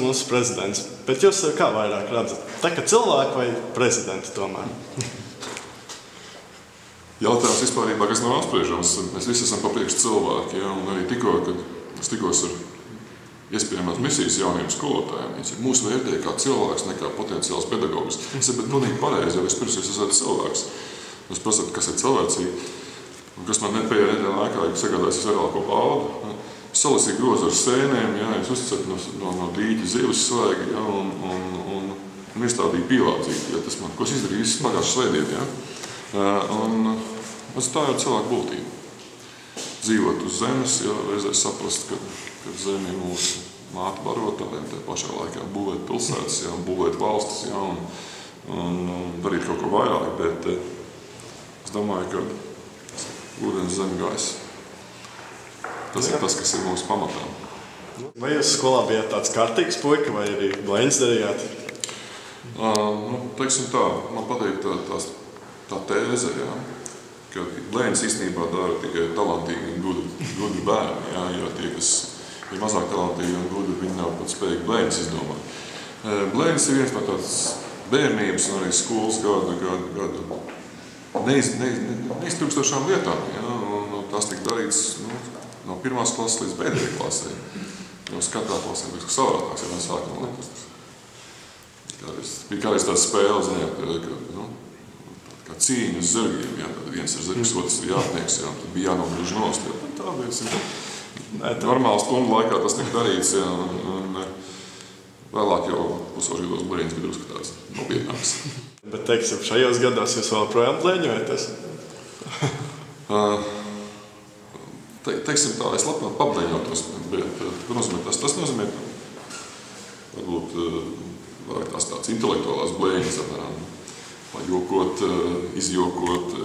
mūsu prezidents. Bet jūs kā vairāk redzat? Tā kā cilvēku vai prezidenti tomēr? Jautājums vispārībā, kas nav apspriežams. Mēs visi esam pa priekšu cilvēki, ja? Un arī tikko, kad es tikos ar iespējamās misijas jauniem skolotājiem, viņi mūsu vērtēja kā cilvēks, nekā potenciāls pedagogs. Es saku, bet pilnīgi pareizi, jo vispirms jūs esat cilvēks. Jūs prasat, kas ir cilvēcīgi, un kas man pēdējā nedēļā laikā sagādājas visvairāko baudu. Salasīja grozu ar sēnēm, ja? Jūs uzticat no dīķa zivis svaigi, ja? Un izstādīja pīlādzīti, ja? Tas man, ko es izdarīju visas pagājušas svētdien, ja? Un tā jau cilvēku būtība. Dzīvot uz zemes, ja reizē saprast, ka zeme ir mūsu māte barotājiem, tā pašā laikā būvēt pilsētas, ja, būvēt valstis, ja, un darīt kaut ko vairāk, bet es domāju, ka ūdens, zeme, gaisa. Tas ir tas, kas ir mūsu pamatā. Vai jūs skolā bijāt tāds kārtīgs puika vai arī blēņas darījāt? Teiksim tā, man patīk tā tēze, ja, ka blēņas īstenībā dara tikai talantīgi un gudri bērni, ja, jo tie, kas ir mazāk talantīgi un gudri, viņi nav pat spējīgi blēņas izdomāt. Blēņas ir viens no tādas bērnības un arī skolas gadu neiztrukstošām lietām, ja, un tas tika darīts no pirmās klases līdz pēdējai klasē. Jo katrā klasē bija savādāks, ja mēs sākam likt. Bija kādreiz tāda spēle, ziniet, kā cīņa uz zirgiem, ja, tad viens ir zirgs, otrs ir jātnieks, ja, tad bija jānogriež nost. Ja, tā bija normāla stundu laikā tas tika darīts, ja, un vēlāk jau pusaužgados blēņas bija drusku tāds nopietnāks. Bet, teiksim, šajos gados jūs vēl projām blēņojaties? Teiksim tā, es labprāt pablēņotos, bet tas nozīmē, varbūt tās tāds intelektuālās blēņas, pajokot, izjokot,